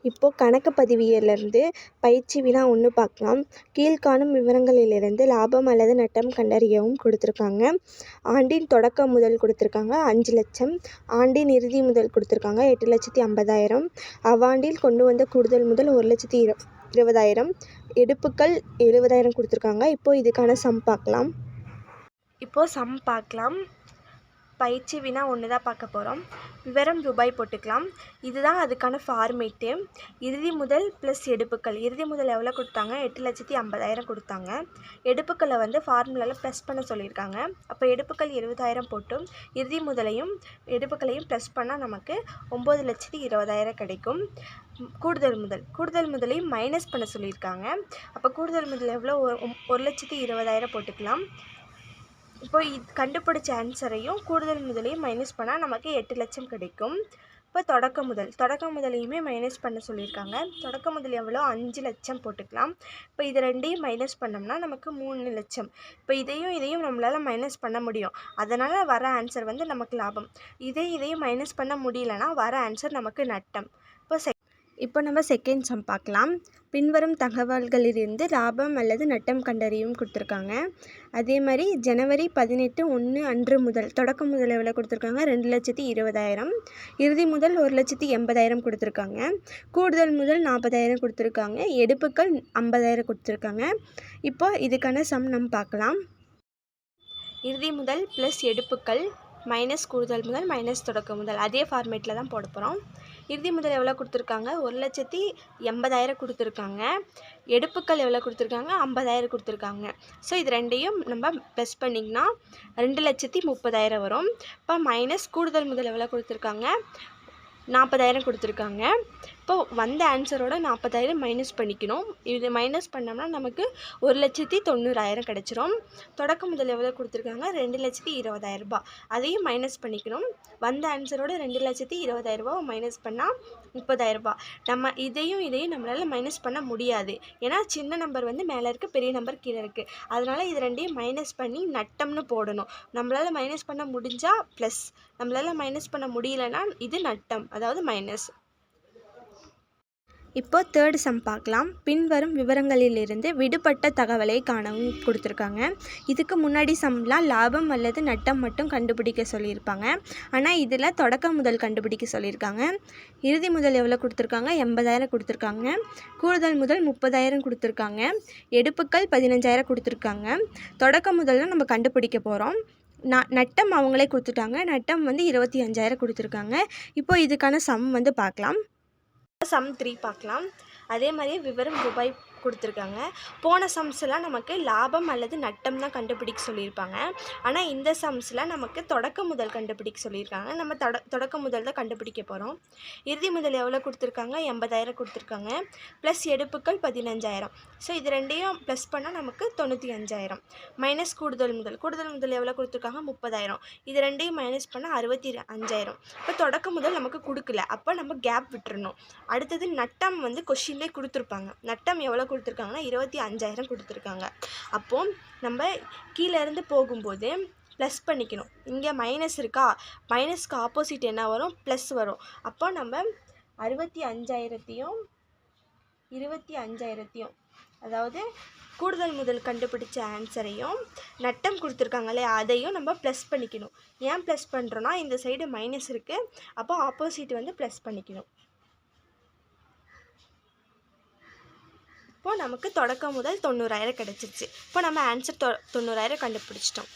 இப்போது கணக்கு பதிவியலிருந்து பயிற்சி வினா 1 பார்க்கலாம். கீழ்காணும் விவரங்களிலிருந்து லாபம் அல்லது நட்டம் கண்டறியவும் கொடுத்துருக்காங்க. ஆண்டின் தொடக்க முதல் கொடுத்துருக்காங்க 5 லட்சம். ஆண்டின் இறுதி முதல் கொடுத்துருக்காங்க 8,50,000. அவ்வாண்டில் கொண்டு வந்த கூடுதல் முதல் 1,20,000. எடுப்புக்கள் 70,000 கொடுத்துருக்காங்க. இப்போது இதுக்கான சம் பார்க்கலாம். பயிற்சி வினா 1 தான் பார்க்க போகிறோம். விவரம் ரூபாய் போட்டுக்கலாம். இதுதான் அதுக்கான ஃபார்மேட்டு. இறுதி முதல் ப்ளஸ் எடுப்புக்கள். இறுதி முதல் எவ்வளோ கொடுத்தாங்க? 8,50,000 கொடுத்தாங்க. எடுப்புக்களை வந்து ஃபார்முலாவில் ப்ளஸ் பண்ண சொல்லியிருக்காங்க. அப்போ எடுப்புக்கள் 70,000 போட்டும் இறுதி முதலையும் எடுப்புக்களையும் ப்ளஸ் பண்ணால் நமக்கு 9,20,000 கிடைக்கும். கூடுதல் முதலையும் மைனஸ் பண்ண சொல்லியிருக்காங்க. அப்போ கூடுதல் முதல் எவ்வளோ? 1,20,000 போட்டுக்கலாம். இப்போ கண்டுபிடிச்ச ஆன்சரையும் கூடுதல் முதலையும் மைனஸ் பண்ணால் நமக்கு 8 லட்சம் கிடைக்கும். இப்போ தொடக்க முதலையுமே மைனஸ் பண்ண சொல்லியிருக்காங்க. தொடக்க முதல் எவ்வளோ? 5 லட்சம் போட்டுக்கலாம். இப்போ இது ரெண்டையும் மைனஸ் பண்ணோம்னா நமக்கு 3 லட்சம். இப்போ இதையும் நம்மளால் மைனஸ் பண்ண முடியும். அதனால் வர ஆன்சர் வந்து நமக்கு லாபம். இதையும் மைனஸ் பண்ண முடியலன்னா வர ஆன்சர் நமக்கு நட்டம். இப்போ நம்ம செகண்ட் சம் பார்க்கலாம். பின்வரும் தகவல்களிலிருந்து லாபம் அல்லது நட்டம் கண்டறியவும் கொடுத்துருக்காங்க. அதே மாதிரி ஜனவரி 18 அன்று முதல் தொடக்க முதல் எவ்வளோ கொடுத்துருக்காங்க? 2,20,000. இறுதி முதல் 1,80,000 கொடுத்துருக்காங்க. கூடுதல் முதல் 40,000 கொடுத்துருக்காங்க. எடுப்புக்கள் 50,000 கொடுத்துருக்காங்க. இப்போ இதுக்கான சம் நம்ம பார்க்கலாம். இறுதி முதல் ப்ளஸ் எடுப்புக்கள் மைனஸ் கூடுதல் முதல் மைனஸ் தொடக்க முதல் அதே ஃபார்மேட்டில் தான் போட போகிறோம். இறுதி முதல் எவ்வளோ கொடுத்துருக்காங்க? 1,80,000 கொடுத்துருக்காங்க. எடுப்புக்கள் எவ்வளோ கொடுத்துருக்காங்க? 50,000 கொடுத்துருக்காங்க. ஸோ இது ரெண்டையும் நம்ம ப்ளஸ் பண்ணிங்கன்னா 2,30,000 வரும். இப்போ மைனஸ் கூடுதல் முதல் எவ்வளோ கொடுத்துருக்காங்க? 40,000 கொடுத்துருக்காங்க. இப்போ வந்த ஆன்சரோட 40,000 மைனஸ் பண்ணிக்கணும். இது மைனஸ் பண்ணோம்னா நமக்கு 1,90,000 கிடச்சிரும். தொடக்க முதல் எவ்வளோ கொடுத்துருக்காங்க? 2,20,000. அதையும் மைனஸ் பண்ணிக்கணும். வந்த ஆன்சரோட 2,20,000 மைனஸ் பண்ணால் 30,000. நம்ம இதையும் நம்மளால் மைனஸ் பண்ண முடியாது. ஏன்னா சின்ன நம்பர் வந்து மேலே இருக்குது, பெரிய நம்பர் கீழே இருக்குது. அதனால் இது ரெண்டையும் மைனஸ் பண்ணி நட்டம்னு போடணும். நம்மளால் மைனஸ் பண்ண முடிஞ்சால் ப்ளஸ், நம்மளால் மைனஸ் பண்ண முடியலன்னா இது நட்டம், அதாவது மைனஸ். இப்போ தேர்ட் சம் பார்க்கலாம். பின்வரும் விவரங்களிலிருந்து விடுபட்ட தகவலை காணவும் கொடுத்துருக்காங்க. இதுக்கு முன்னாடி சம்லாம் லாபம் அல்லது நட்டம் மட்டும் கண்டுபிடிக்க சொல்லியிருப்பாங்க. ஆனால் இதில் தொடக்க முதல் கண்டுபிடிக்க சொல்லியிருக்காங்க. இறுதி முதல் எவ்வளோ கொடுத்துருக்காங்க? 80,000 கொடுத்துருக்காங்க. கூடுதல் முதல் 30,000 கொடுத்துருக்காங்க. எடுப்புக்கள் 15,000 கொடுத்துருக்காங்க. தொடக்க முதல்ல நம்ம கண்டுபிடிக்க போகிறோம். நட்டம் அவங்களே கொடுத்துட்டாங்க. நட்டம் வந்து 25,000 கொடுத்துருக்காங்க. இப்போ இதுக்கான சம் வந்து பார்க்கலாம். சம் 3 பார்க்கலாம். அதே மாதிரியே விவரம் ரூபாய் கொடுத்துருக்காங்க. போன சம்ஸ்லாம் நமக்கு லாபம் அல்லது நட்டம் தான் கண்டுபிடிக்க சொல்லியிருப்பாங்க. ஆனால் இந்த சம்ஸில் நமக்கு தொடக்க முதல் கண்டுபிடிக்க சொல்லியிருக்காங்க. நம்ம தொடக்க முதல் தான் கண்டுபிடிக்க போகிறோம். இறுதி முதல் எவ்வளோ கொடுத்துருக்காங்க? 80,000 கொடுத்துருக்காங்க. ப்ளஸ் எடுப்புக்கள் 15,000. ஸோ இது ரெண்டையும் ப்ளஸ் பண்ணால் நமக்கு 95,000. மைனஸ் கூடுதல் முதல் எவ்வளோ கொடுத்துருக்காங்க? 30,000. இது ரெண்டையும் மைனஸ் பண்ணால் 65,000. இப்போ தொடக்க முதல் நமக்கு கொடுக்கல, அப்போ நம்ம கேப் விட்டுறணும். அடுத்தது நட்டம் வந்து கொஷின்லேயே கொடுத்துருப்பாங்க. நட்டம் எவ்வளோ கொடுத்துருக்காங்கன்னா 25,000 கொடுத்துருக்காங்க. அப்போது நம்ம கீழேருந்து போகும்போது ப்ளஸ் பண்ணிக்கணும். இங்கே மைனஸ் இருக்கா? மைனஸ்க்கு ஆப்போசிட் என்ன வரும்? ப்ளஸ் வரும். அப்போ நம்ம 65,000த்தையும் 25,000த்தையும், அதாவது கூடுதல் முதல் கண்டுபிடிச்ச ஆன்சரையும் நட்டம் கொடுத்துருக்காங்களே அதையும் நம்ம ப்ளஸ் பண்ணிக்கணும். ஏன் ப்ளஸ் பண்ணுறோன்னா இந்த சைடு மைனஸ் இருக்குது, அப்போ ஆப்போசிட் வந்து ப்ளஸ் பண்ணிக்கணும். இப்போது நமக்கு தொடக்க முதல் 90,000 கிடச்சிருச்சு. இப்போ நம்ம ஆன்சர் 90,000 கண்டுபிடிச்சிட்டோம்.